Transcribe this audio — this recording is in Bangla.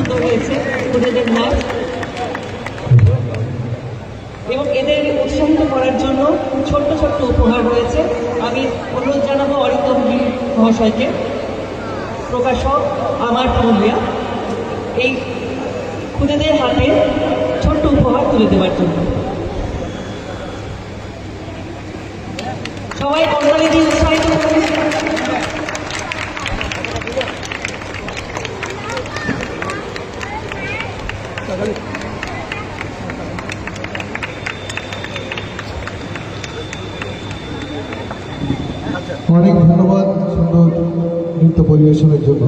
সুন্দর হয়েছে খুদেদের নাচ, এবং এদের উৎসাহিত করার জন্য ছোট্ট ছোট্ট উপহার রয়েছে। আমি অনুরোধ জানাবো অরিন্দম মহাশয়কে, প্রকাশক আমার পুরুলিয়া, এই খুদেদের হাতে ছোট্ট উপহার তুলে দেওয়ার জন্য। সবাই করতালি দিয়ে উৎসাহিত করুন। অনেক ধন্যবাদ সুন্দর নৃত্য পরিবেশনের জন্য।